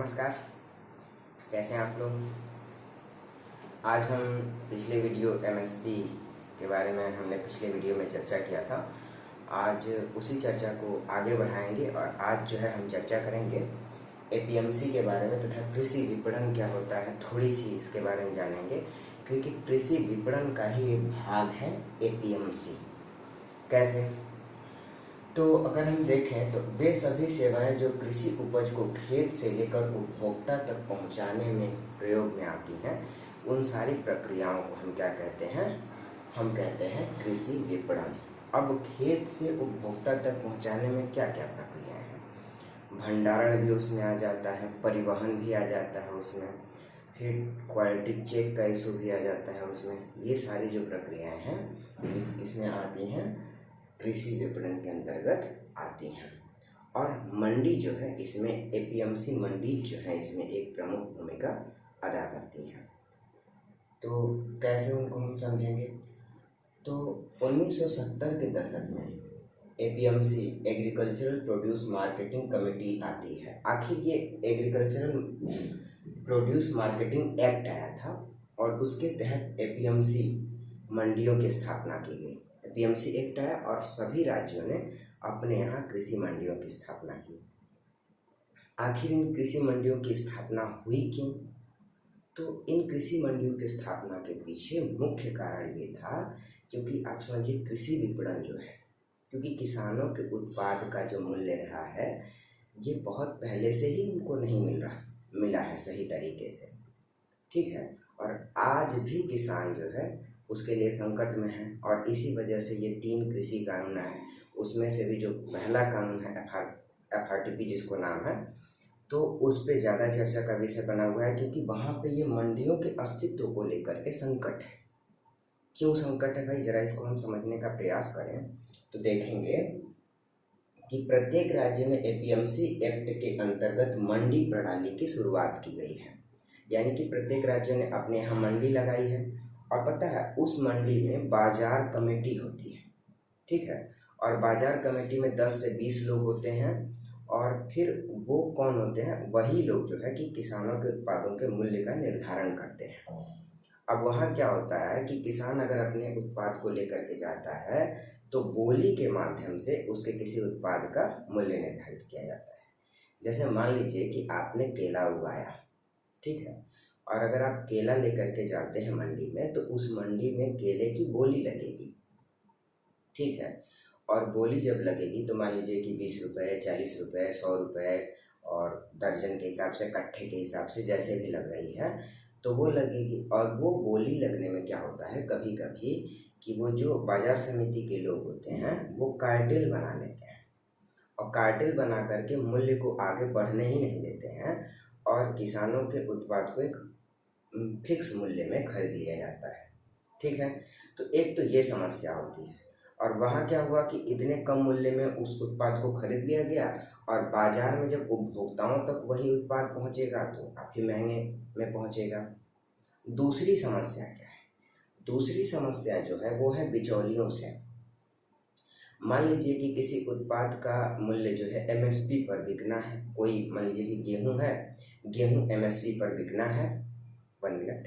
नमस्कार। कैसे हैं आप लोग। आज हम पिछले वीडियो एमएसपी के बारे में हमने पिछले वीडियो में चर्चा किया था। आज उसी चर्चा को आगे बढ़ाएंगे और आज जो है हम चर्चा करेंगे एपीएमसी के बारे में तथा कृषि विपणन क्या होता है, थोड़ी सी इसके बारे में जानेंगे, क्योंकि कृषि विपणन का ही एक भाग है एपीएमसी। कैसे? तो अगर हम देखें तो वे सभी सेवाएं जो कृषि उपज को खेत से लेकर उपभोक्ता तक पहुंचाने में प्रयोग में आती हैं, उन सारी प्रक्रियाओं को हम क्या कहते हैं? हम कहते हैं कृषि विपणन। अब खेत से उपभोक्ता तक पहुंचाने में क्या क्या प्रक्रियाएं हैं? भंडारण भी उसमें आ जाता है, परिवहन भी आ जाता है उसमें, फिर क्वालिटी चेक का इशू भी आ जाता है उसमें। ये सारी जो प्रक्रियाएं हैं इसमें आती हैं, कृषि विपणन के अंतर्गत आती हैं। और मंडी जो है इसमें एपीएमसी मंडी जो है इसमें एक प्रमुख भूमिका अदा करती हैं। तो कैसे उनको हम समझेंगे? तो 1970 के दशक में APMC agricultural produce marketing committee आती है। आखिर ये एग्रीकल्चरल प्रोड्यूस मार्केटिंग एक्ट आया था और उसके तहत एपीएमसी मंडियों की स्थापना की गई। एपीएमसी एक्ट आया और सभी राज्यों ने अपने यहाँ कृषि मंडियों की स्थापना की। आखिर इन कृषि मंडियों की स्थापना हुई क्यों? तो इन कृषि मंडियों की स्थापना के पीछे मुख्य कारण ये था, क्योंकि आप समझिए कृषि विपणन जो है, क्योंकि किसानों के उत्पाद का जो मूल्य रहा है ये बहुत पहले से ही उनको नहीं मिला है सही तरीके से, ठीक है। और आज भी किसान जो है उसके लिए संकट में है और इसी वजह से ये 3 कृषि कानून आए। उसमें से भी जो पहला कानून है एफआरटीपी जिसको नाम है, तो उस पे ज़्यादा चर्चा का विषय बना हुआ है, क्योंकि वहाँ पे ये मंडियों के अस्तित्व को लेकर के संकट है। क्यों संकट है भाई, ज़रा इसको हम समझने का प्रयास करें तो देखेंगे कि प्रत्येक राज्य में एपीएमसी एक्ट के अंतर्गत मंडी प्रणाली की शुरुआत की गई है। यानी कि प्रत्येक राज्य ने अपने यहाँ मंडी लगाई है और पता है उस मंडी में बाजार कमेटी होती है, ठीक है। और बाजार कमेटी में 10 से 20 लोग होते हैं और फिर वो कौन होते हैं? वही लोग जो है कि किसानों के उत्पादों के मूल्य का निर्धारण करते हैं। अब वहाँ क्या होता है कि किसान अगर अपने उत्पाद को लेकर के जाता है तो बोली के माध्यम से उसके किसी उत्पाद का मूल्य निर्धारित किया जाता है। जैसे मान लीजिए कि आपने केला उगाया, ठीक है, और अगर आप केला लेकर के जाते हैं मंडी में तो उस मंडी में केले की बोली लगेगी, ठीक है। और बोली जब लगेगी तो मान लीजिए कि 20 रुपये, 40 रुपये, 100 रुपये और दर्जन के हिसाब से, कट्ठे के हिसाब से जैसे भी लग रही है तो वो लगेगी। और वो बोली लगने में क्या होता है कभी कभी कि वो जो बाजार समिति के लोग होते हैं वो कार्टेल बना लेते हैं और कार्टेल बना करके मूल्य को आगे बढ़ने ही नहीं देते हैं और किसानों के उत्पाद को एक फिक्स मूल्य में खरीद लिया जाता है, ठीक है। तो एक तो ये समस्या होती है। और वहाँ क्या हुआ कि इतने कम मूल्य में उस उत्पाद को खरीद लिया गया और बाजार में जब उपभोक्ताओं तक वही उत्पाद पहुँचेगा तो काफ़ी महंगे में पहुँचेगा। दूसरी समस्या क्या है? दूसरी समस्या जो है वो है बिचौलियों से। मान लीजिए कि किसी उत्पाद का मूल्य जो है एमएसपी पर बिकना है, कोई मान लीजिए कि गेहूं है, गेहूं एमएसपी पर बिकना है, 1 मिनट,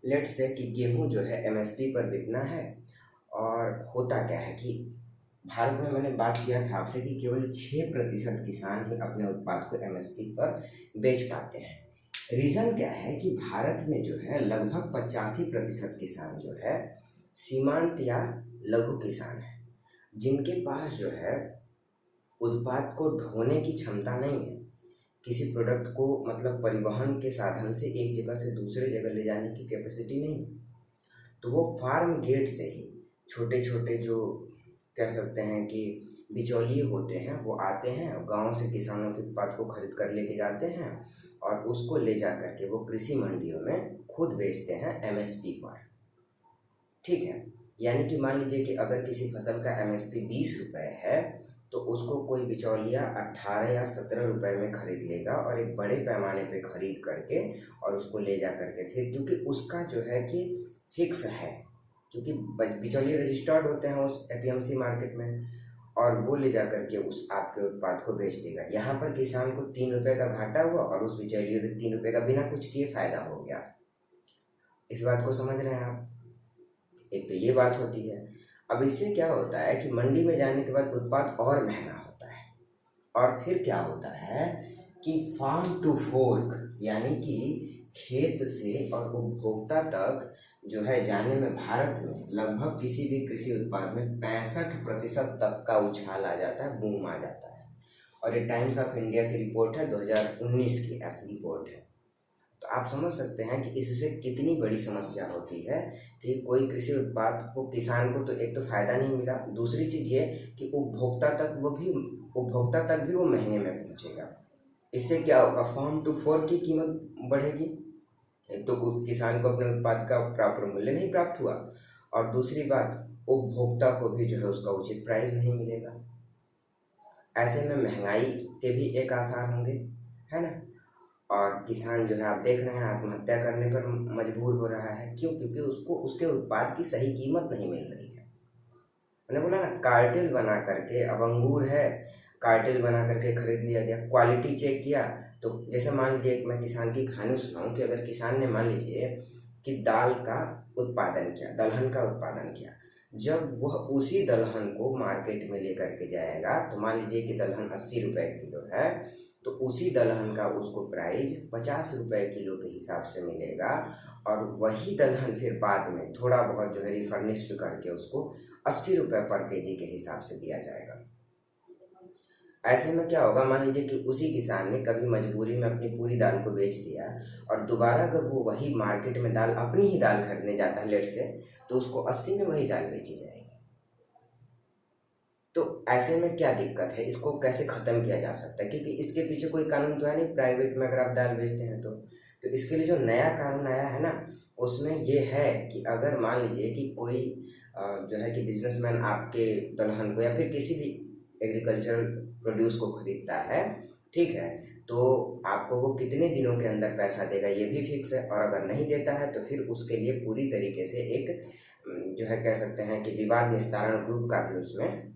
लेट्स से कि गेहूं जो है एमएसपी पर बिकना है। और होता क्या है कि भारत में मैंने बात किया था आपसे कि केवल 6% किसान ही अपने उत्पाद को एमएसपी पर बेच पाते हैं। रीज़न क्या है कि भारत में जो है लगभग 85% किसान जो है सीमांत या लघु किसान है, जिनके पास जो है उत्पाद को ढोने की क्षमता नहीं है, किसी प्रोडक्ट को मतलब परिवहन के साधन से एक जगह से दूसरे जगह ले जाने की कैपेसिटी नहीं है। तो वो फार्म गेट से ही छोटे छोटे जो कह सकते हैं कि बिचौलिए होते हैं वो आते हैं, गांव से किसानों के उत्पाद को खरीद कर लेके जाते हैं और उसको ले जा कर के वो कृषि मंडियों में खुद बेचते हैं एमएसपी पर, ठीक है। यानी कि मान लीजिए कि अगर किसी फसल का एमएसपी 20 रुपये है तो उसको कोई बिचौलिया 18 या 17 रुपये में खरीद लेगा और एक बड़े पैमाने पे खरीद करके और उसको ले जा करके फिर, क्योंकि उसका जो है कि फिक्स है, क्योंकि बिचौलिए रजिस्टर्ड होते हैं उस एपीएमसी मार्केट में, और वो ले जा करके उस आपके उत्पाद को बेच देगा। यहाँ पर किसान को 3 रुपये का घाटा हुआ और उस बिचौलिए को 3 रुपये का बिना कुछ किए फायदा हो गया। इस बात को समझ रहे हैं आप? एक तो ये बात होती है। अब इससे क्या होता है कि मंडी में जाने के बाद उत्पाद और महंगा होता है, और फिर क्या होता है कि फार्म टू फोर्क यानी कि खेत से और उपभोक्ता तक जो है जाने में भारत में लगभग किसी भी कृषि उत्पाद में 65% तक का उछाल आ जाता है, बूम आ जाता है। और ये टाइम्स ऑफ इंडिया की रिपोर्ट है, 2019 की ऐसी रिपोर्ट है। तो आप समझ सकते हैं कि इससे कितनी बड़ी समस्या होती है कि कोई कृषि उत्पाद को किसान को तो एक तो फायदा नहीं मिला, दूसरी चीज़ ये कि उपभोक्ता तक भी वो महंगे में पहुंचेगा। इससे क्या होगा, फार्म टू फोर्क की कीमत बढ़ेगी। एक तो किसान को अपने उत्पाद का प्रॉपर मूल्य नहीं प्राप्त हुआ, और दूसरी बात उपभोक्ता को भी जो है उसका उचित प्राइस नहीं मिलेगा। ऐसे में महंगाई के भी एक आसार होंगे, है ना। और किसान जो है आप देख रहे हैं आत्महत्या करने पर मजबूर हो रहा है। क्यों? क्योंकि उसको उसके उत्पाद की सही कीमत नहीं मिल रही है। मैंने बोला ना, कार्टेल बना करके, अब अंगूर है, कार्टेल बना करके खरीद लिया गया, क्वालिटी चेक किया। तो जैसे मान लीजिए मैं किसान की कहानी सुनाऊं कि अगर किसान ने मान लीजिए कि दाल का उत्पादन किया, दलहन का उत्पादन किया, जब वह उसी दलहन को मार्केट में लेकर के जाएगा, तो मान लीजिए कि दलहन 80 रुपये किलो है, तो उसी दलहन का उसको प्राइस 50 रुपये किलो के हिसाब से मिलेगा। और वही दलहन फिर बाद में थोड़ा बहुत जो है रिफर्निश्ड करके उसको 80 रुपये पर केजी के हिसाब से दिया जाएगा। ऐसे में क्या होगा, मान लीजिए कि उसी किसान ने कभी मजबूरी में अपनी पूरी दाल को बेच दिया, और दोबारा अगर वो वही मार्केट में दाल, अपनी ही दाल खरीदने जाता है लेट से, तो उसको 80 में वही दाल बेची जाएगी। तो ऐसे में क्या दिक्कत है, इसको कैसे ख़त्म किया जा सकता है? क्योंकि इसके पीछे कोई कानून तो है नहीं, प्राइवेट में अगर आप दाल बेचते हैं तो इसके लिए जो नया कानून आया है ना, उसमें ये है कि अगर मान लीजिए कि कोई जो है कि बिजनेसमैन आपके दलहन को या फिर किसी भी एग्रीकल्चरल प्रोड्यूस को खरीदता है, ठीक है, तो आपको वो कितने दिनों के अंदर पैसा देगा ये भी फिक्स है। और अगर नहीं देता है तो फिर उसके लिए पूरी तरीके से एक जो है कह सकते हैं कि विवाद निस्तारण ग्रुप का भी उसमें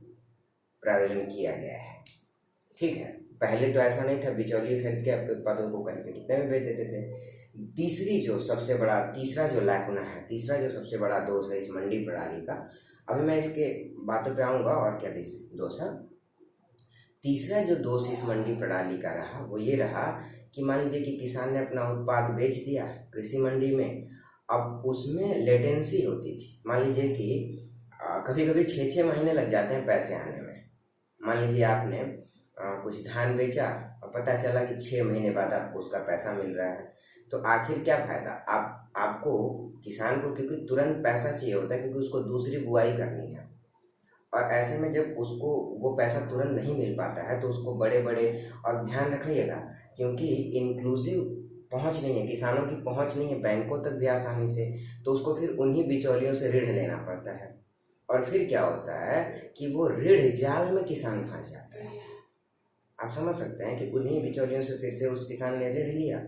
प्रायोजन किया गया है, ठीक है। पहले तो ऐसा नहीं था, बिचौलिए खरीद के अपने उत्पादों को कहीं पे कितने में बेच देते थे। तीसरा जो सबसे बड़ा दोष है इस मंडी प्रणाली का, अभी मैं इसके बातों पे आऊँगा और क्या दोष है। तीसरा जो दोष इस मंडी प्रणाली का रहा वो ये रहा कि मान लीजिए कि किसान ने अपना उत्पाद बेच दिया कृषि मंडी में, अब उसमें लेटेंसी होती थी। मान लीजिए कि कभी कभी 6-6 महीने लग जाते हैं पैसे आने में। मान लीजिए आपने कुछ धान बेचा और पता चला कि 6 महीने बाद आपको उसका पैसा मिल रहा है, तो आखिर क्या फ़ायदा? आपको किसान को क्योंकि तुरंत पैसा चाहिए होता है, क्योंकि उसको दूसरी बुआई करनी है। और ऐसे में जब उसको वो पैसा तुरंत नहीं मिल पाता है तो उसको बड़े बड़े, और ध्यान रखिएगा क्योंकि इंक्लूसिव पहुंच नहीं है, किसानों की पहुंच नहीं है बैंकों तक भी आसानी से, तो उसको फिर उन्हीं बिचौलियों से ऋण लेना पड़ता है। और फिर क्या होता है कि वो ऋण जाल में किसान फंस जाता है। आप समझ सकते हैं कि उन्हीं बिचौलियों से फिर से उस किसान ने ऋण लिया,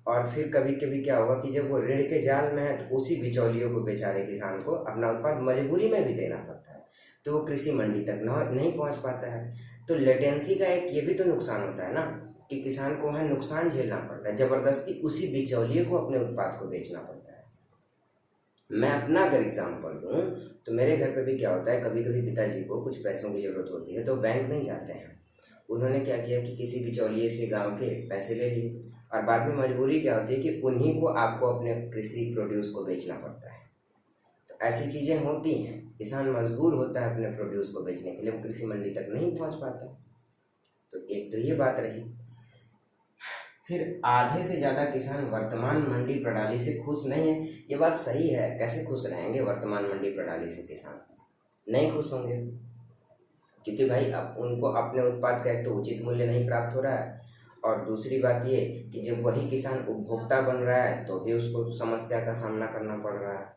और फिर कभी कभी क्या होगा कि जब वो ऋण के जाल में है तो उसी बिचौलियों को बेचारे किसान को अपना उत्पाद मजबूरी में भी देना पड़ता है, तो वो कृषि मंडी तक नहीं पहुंच पाता है। तो लेटेंसी का एक ये भी तो नुकसान होता है ना कि किसान को वहाँ नुकसान झेलना पड़ता है, ज़बरदस्ती उसी बिचौलिए को अपने उत्पाद को बेचना पड़ता है। मैं अपना अगर एग्जाम्पल दूँ तो मेरे घर पे भी क्या होता है, कभी कभी पिताजी को कुछ पैसों की ज़रूरत होती है तो बैंक नहीं जाते हैं। उन्होंने क्या किया कि किसी बिचौलिए से गांव के पैसे ले लिए, और बाद में मजबूरी क्या होती है कि उन्हीं को आपको अपने कृषि प्रोड्यूस को बेचना पड़ता है। तो ऐसी चीज़ें होती हैं, किसान मजबूर होता है अपने प्रोड्यूस को बेचने के लिए, वो कृषि मंडी तक नहीं पहुंच पाता। तो एक तो ये बात रही। फिर आधे से ज़्यादा किसान वर्तमान मंडी प्रणाली से खुश नहीं है। ये बात सही है, कैसे खुश रहेंगे वर्तमान मंडी प्रणाली से? किसान नहीं खुश होंगे, क्योंकि भाई अब उनको अपने उत्पाद का एक तो उचित मूल्य नहीं प्राप्त हो रहा है, और दूसरी बात ये कि जब वही किसान उपभोक्ता बन रहा है तो भी उसको समस्या का सामना करना पड़ रहा है।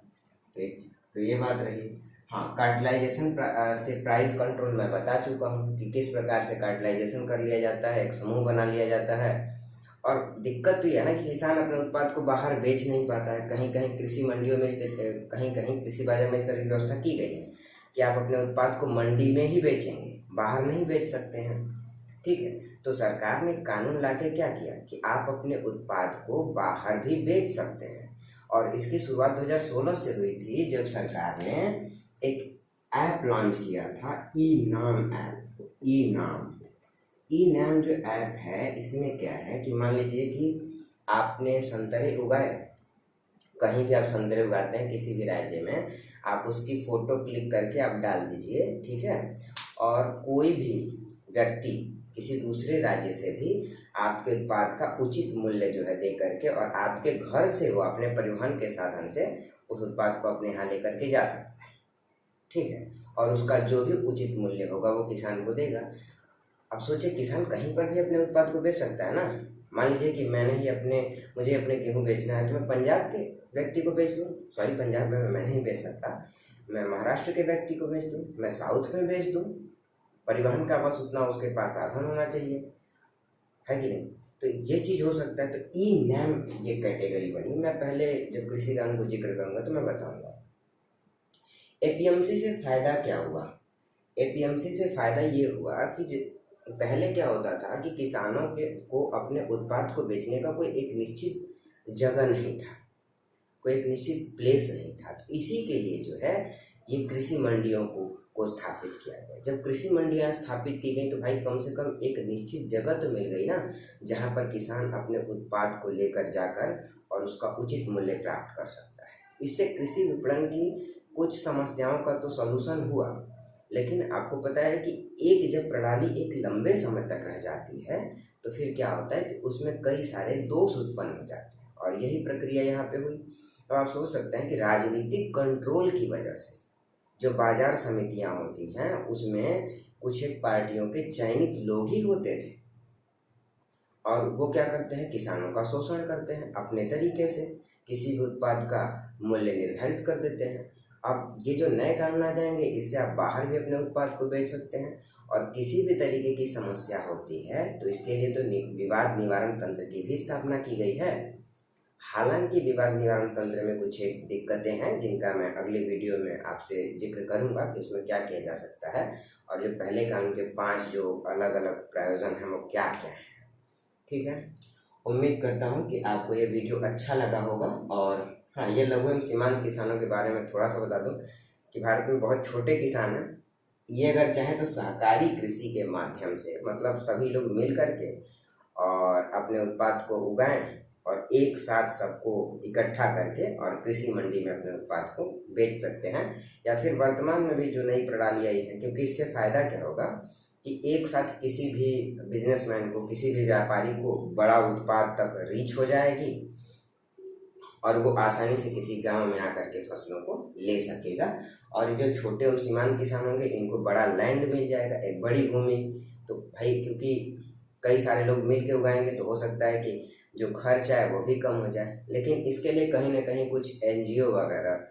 तो ये बात रही। हाँ, कार्टलाइजेशन से प्राइस कंट्रोल मैं बता चुका हूँ कि किस प्रकार से कार्टलाइजेशन कर लिया जाता है, एक समूह बना लिया जाता है। और दिक्कत तो यह है ना कि किसान अपने उत्पाद को बाहर बेच नहीं पाता है। कहीं कहीं कृषि मंडियों में, कहीं कहीं कृषि बाजार में इस तरह की व्यवस्था की गई है कि आप अपने उत्पाद को मंडी में ही बेचेंगे, बाहर नहीं बेच सकते हैं। ठीक है, तो सरकार ने कानून लाके क्या किया कि आप अपने उत्पाद को बाहर भी बेच सकते हैं। और इसकी शुरुआत 2016 से हुई थी, जब सरकार ने एक ऐप लॉन्च किया था, ई नाम ऐप। ई नाम जो ऐप है, इसमें क्या है कि मान लीजिए कि आपने संतरे उगाए, कहीं भी आप संतरे उगाते हैं किसी भी राज्य में, आप उसकी फ़ोटो क्लिक करके आप डाल दीजिए, ठीक है। और कोई भी व्यक्ति किसी दूसरे राज्य से भी आपके उत्पाद का उचित मूल्य जो है दे करके, और आपके घर से वो अपने परिवहन के साधन से उस उत्पाद को अपने यहाँ लेकर के जा सकता है, ठीक है। और उसका जो भी उचित मूल्य होगा वो किसान को देगा। अब सोचिए, किसान कहीं पर भी अपने उत्पाद को बेच सकता है ना। मान लीजिए कि मुझे अपने गेहूँ बेचना है, तो मैं पंजाब के व्यक्ति को बेच दूँ, सॉरी पंजाब में मैं नहीं बेच सकता, मैं महाराष्ट्र के व्यक्ति को बेच दूँ, मैं साउथ में बेच दूँ। परिवहन का बस उतना उसके पास साधन होना चाहिए, है कि नहीं। तो ये चीज़ हो सकता है। तो ई नाम ये कैटेगरी बनी। मैं पहले जब कृषि कानून को जिक्र करूँगा तो मैं बताऊँगा। एपीएमसी से फ़ायदा क्या हुआ। एपीएमसी से फ़ायदा ये हुआ कि पहले क्या होता था कि किसानों को अपने उत्पाद को बेचने का कोई एक निश्चित जगह नहीं था, कोई एक निश्चित प्लेस नहीं था। तो इसी के लिए जो है ये कृषि मंडियों को स्थापित किया गया। जब कृषि मंडियां स्थापित की गई तो भाई कम से कम एक निश्चित जगह तो मिल गई ना, जहां पर किसान अपने उत्पाद को लेकर जाकर और उसका उचित मूल्य प्राप्त कर सकता है। इससे कृषि विपणन की कुछ समस्याओं का तो सॉल्यूशन हुआ, लेकिन आपको पता है कि एक जब प्रणाली एक लंबे समय तक रह जाती है तो फिर क्या होता है कि उसमें कई सारे दोष उत्पन्न हो जाते हैं, और यही प्रक्रिया यहाँ पे हुई। तो आप सोच सकते हैं कि राजनीतिक कंट्रोल की वजह से जो बाजार समितियाँ होती हैं उसमें कुछ एक पार्टियों के चयनित लोग ही होते थे, और वो क्या करते हैं, किसानों का शोषण करते हैं अपने तरीके से, किसी भी उत्पाद का मूल्य निर्धारित कर देते हैं। अब ये जो नए कानून आ जाएंगे, इससे आप बाहर भी अपने उत्पाद को बेच सकते हैं। और किसी भी तरीके की समस्या होती है तो इसके लिए तो विवाद निवारण तंत्र की भी स्थापना की गई है। हालांकि विवाद निवारण तंत्र में कुछ एक दिक्कतें हैं जिनका मैं अगले वीडियो में आपसे जिक्र करूंगा कि उसमें क्या किया जा सकता है, और जो पहले कानून के 5 जो अलग अलग प्रायोजन हैं वो क्या क्या है। ठीक है, उम्मीद करता हूँ कि आपको ये वीडियो अच्छा लगा होगा। और हाँ, ये लघु एवं सीमांत किसानों के बारे में थोड़ा सा बता दूं कि भारत में बहुत छोटे किसान हैं। ये अगर चाहें तो सहकारी कृषि के माध्यम से, मतलब सभी लोग मिल करके और अपने उत्पाद को उगाएं और एक साथ सबको इकट्ठा करके और कृषि मंडी में अपने उत्पाद को बेच सकते हैं। या फिर वर्तमान में भी जो नई प्रणाली आई है, क्योंकि इससे फ़ायदा क्या होगा कि एक साथ किसी भी बिजनेसमैन को, किसी भी व्यापारी को बड़ा उत्पाद तक रीच हो जाएगी और वो आसानी से किसी गांव में आकर के फसलों को ले सकेगा। और जो छोटे और सीमांत किसान होंगे इनको बड़ा लैंड मिल जाएगा, एक बड़ी भूमि। तो भाई क्योंकि कई सारे लोग मिल के उगाएंगे तो हो सकता है कि जो खर्च है वो भी कम हो जाए। लेकिन इसके लिए कहीं ना कहीं कुछ एनजीओ वगैरह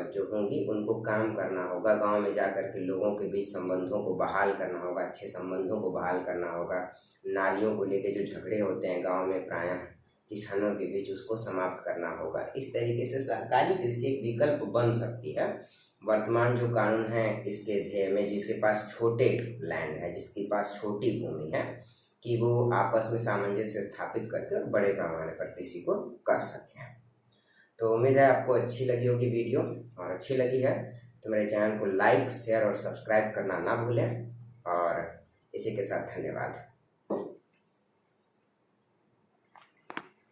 जो होंगी उनको काम करना होगा, गांव में जाकर के लोगों के बीच संबंधों को बहाल करना होगा, अच्छे संबंधों को बहाल करना होगा। नालियों को लेके जो झगड़े होते हैं गांव में प्रायः किसानों के बीच, उसको समाप्त करना होगा। इस तरीके से सहकारी कृषि एक विकल्प बन सकती है। वर्तमान जो कानून है इसके ध्येय में जिसके पास छोटे लैंड है, जिसके पास छोटी भूमि है, कि वो आपस में सामंजस्य स्थापित करके बड़े पैमाने पर कृषि को कर सकें। तो उम्मीद है आपको अच्छी लगी होगी वीडियो, और अच्छी लगी है तो मेरे चैनल को लाइक, शेयर और सब्सक्राइब करना ना भूलें। और इसी के साथ धन्यवाद।